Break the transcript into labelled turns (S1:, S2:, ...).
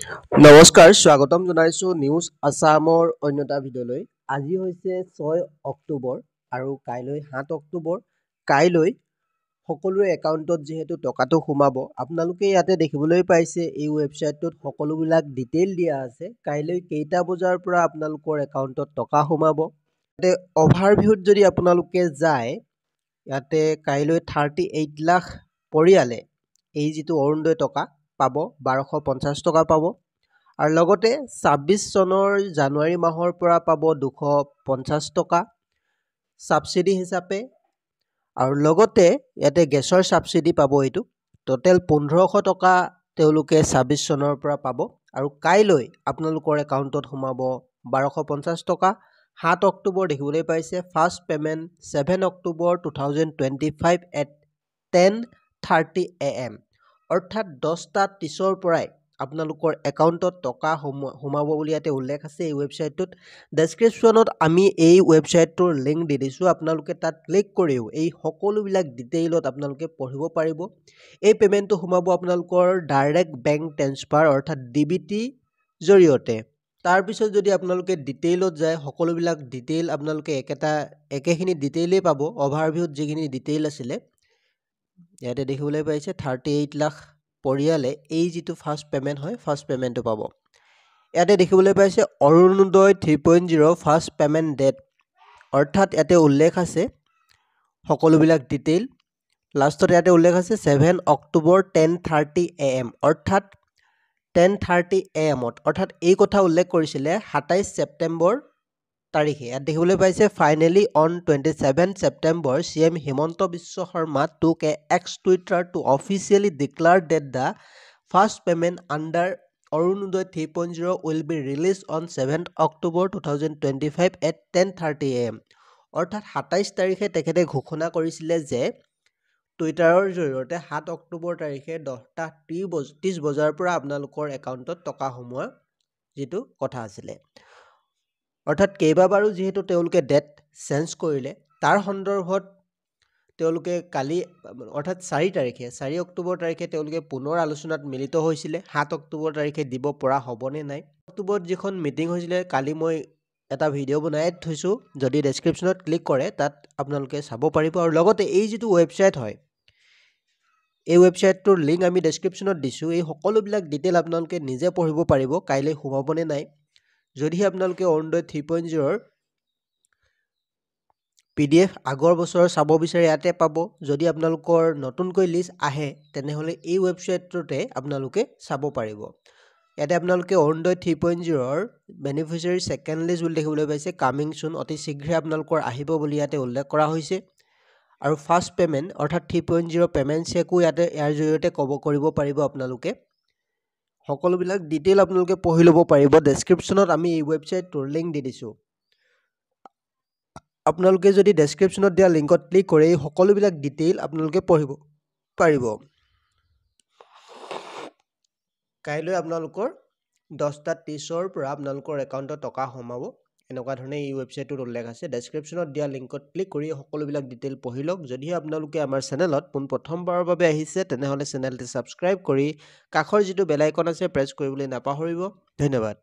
S1: নমস্কাৰ স্বাগতম জনাইছো নিউজ আসামৰ অন্যটা ভিডিঅ'লৈ। আজি হৈছে 6 অক্টোবৰ আৰু কাইলৈ 7 অক্টোবৰ। কাইলৈ সকলোৰে একাউণ্টত যেহেতু টকাটো সোমাব, আপোনালোকে ইয়াতে দেখিবলৈ পাইছে এই ৱেবছাইটটোত সকলোবিলাক ডিটেইল দিয়া আছে। কাইলৈ কেইটা বজাৰ পৰা আপোনালোকৰ একাউণ্টত টকা সোমাব। ইয়াতে অভাৰভিউত যদি আপোনালোকে যায়, ইয়াতে কাইলৈ 38 লাখ পৰিয়ালে এই যিটো অৰুণোদয় টকা পাব, 1250 টকা পাব। আৰু লগতে 26 চনৰ জানুৱাৰী মাহৰ পৰা পাব 250 টকা সাবসিডি হিচাপে। আৰু লগতে ইয়াতে গেছৰ সাবসিডি পাব। এইটো টোটেল 1500 টকা তেওঁলোকে 26 চনৰ পৰা পাব। আৰু কাইলৈ আপোনালোকৰ একাউণ্টত সোমাব 1250 টকা। 7 অক্টোবৰ দেখিবলৈ পাইছে। First payment 7 October 2025 at 10:30 AM, অৰ্থাৎ 10টা 30ৰ পৰাই আপোনালোকৰ একাউণ্টত টকা সোমাব বুলি ইয়াতে উল্লেখ আছে এই ৱেবছাইটটোত। ডেছক্ৰিপশ্যনত আমি এই ৱেবছাইটটোৰ লিংক দি দিছোঁ। আপোনালোকে তাত ক্লিক কৰিও এই সকলোবিলাক ডিটেইলত আপোনালোকে পঢ়িব পাৰিব। এই পে'মেণ্টটো সোমাব আপোনালোকৰ ডাইৰেক্ট বেংক ট্ৰেন্সফাৰ অৰ্থাৎ DBT জৰিয়তে। তাৰপিছত যদি আপোনালোকে ডিটেইলত যায়, সকলোবিলাক ডিটেইল আপোনালোকে একেখিনি ডিটেইলেই পাব। অভাৰভিউত যিখিনি ডিটেইল আছিলে ইয়াতে দেখিবলৈ পাইছে 38 লাখ পৰিয়ালে এই যিটো ফাৰ্ষ্ট পেমেণ্ট হয়, ফাৰ্ষ্ট পেমেণ্টটো পাব। ইয়াতে দেখিবলৈ পাইছে অৰুণোদয় 3.0 ফাৰ্ষ্ট পেমেণ্ট ডেট, অৰ্থাৎ ইয়াতে উল্লেখ আছে সকলোবিলাক ডিটেইল। লাষ্টত ইয়াতে উল্লেখ আছে 7 অক্টোবৰ 10:30 AM, অৰ্থাৎ 10:30 AM অৰ্থাৎ এই কথা উল্লেখ কৰিছিলে 27 ছেপ্টেম্বৰ তাৰিখে। ইয়াত দেখিবলৈ পাইছে finally on 27 September CM Himanta Biswa Sharma took a X Twitter to officially declare that the first payment under Arunodaya 3.0 will be released on 7 October 2025 at 10:30 AM, অৰ্থাৎ 27 তাৰিখে তেখেতে ঘোষণা কৰিছিলে যে টুইটাৰৰ জৰিয়তে 7 অক্টোবৰ তাৰিখে 10টা 30 বজাৰ পৰা আপোনালোকৰ একাউণ্টত টকা সোমোৱা যিটো কথা আছিলে। অৰ্থাৎ কেইবাবাৰো যিহেতু তেওঁলোকে ডেট চেঞ্জ কৰিলে, তাৰ সন্দৰ্ভত তেওঁলোকে কালি অৰ্থাৎ 4 অক্টোবৰ তাৰিখে তেওঁলোকে পুনৰ আলোচনাত মিলিত হৈছিলে 7 অক্টোবৰ তাৰিখে দিব পৰা হ'বনে নাই। অক্টোবৰত যিখন মিটিং হৈছিলে কালি মই এটা ভিডিঅ' বনাই থৈছোঁ, যদি ডেছক্ৰিপশ্যনত ক্লিক কৰে তাত আপোনালোকে চাব পাৰিব। আৰু লগতে এই যিটো ৱেবছাইট হয়, এই ৱেবছাইটটোৰ লিংক আমি ডেছক্ৰিপশ্যনত দিছোঁ। এই সকলোবিলাক ডিটেইল আপোনালোকে নিজে পঢ়িব পাৰিব কাইলৈ সোমাবনে নাই। যদিহে আপোনালোকে অৰুণোদয় 3.0ৰ PDF আগৰ বছৰ চাব বিচাৰে ইয়াতে পাব। যদি আপোনালোকৰ নতুনকৈ লিষ্ট আহে তেনেহ'লে এই ৱেবছাইটটোতে আপোনালোকে চাব পাৰিব। ইয়াতে আপোনালোকে অৰুণোদয় 3.0ৰ বেনিফিচিয়াৰী ছেকেণ্ড লিষ্ট বুলি দেখিবলৈ পাইছে। কামিং চুন, অতি শীঘ্ৰে আপোনালোকৰ আহিব বুলি ইয়াতে উল্লেখ কৰা হৈছে। আৰু ফাৰ্ষ্ট পে'মেণ্ট অৰ্থাৎ 3.0 পে'মেণ্ট চেকো ইয়াৰ জৰিয়তে কৰিব পাৰিব আপোনালোকে। সকলোবিলাক ডিটেইল আপোনালোকে পঢ়ি ল'ব পাৰিব। ডেছক্ৰিপশ্যনত আমি এই ৱেবছাইটটোৰ লিংক দি দিছোঁ। আপোনালোকে যদি ডেছক্ৰিপশ্যনত দিয়া লিংকত ক্লিক কৰে এই সকলোবিলাক ডিটেইল আপোনালোকে পঢ়িব পাৰিব। কাইলৈ আপোনালোকৰ 10টা 30ৰ পৰা আপোনালোকৰ একাউণ্টত টকা সোমাব, এনেকুৱা ধৰণে এই ৱেবছাইটটোত উল্লেখ আছে। ডেছক্ৰিপশ্যনত দিয়া লিংকত ক্লিক কৰি সকলোবিলাক ডিটেইল পঢ়ি লওক। যদিহে আপোনালোকে আমাৰ চেনেলত প্ৰথমবাৰৰ বাবে আহিছে তেনেহ'লে চেনেলটো ছাবস্ক্ৰাইব কৰি কাষৰ যিটো বেল আইকন আছে প্ৰেছ কৰিবলৈ নাপাহৰিব। ধন্যবাদ।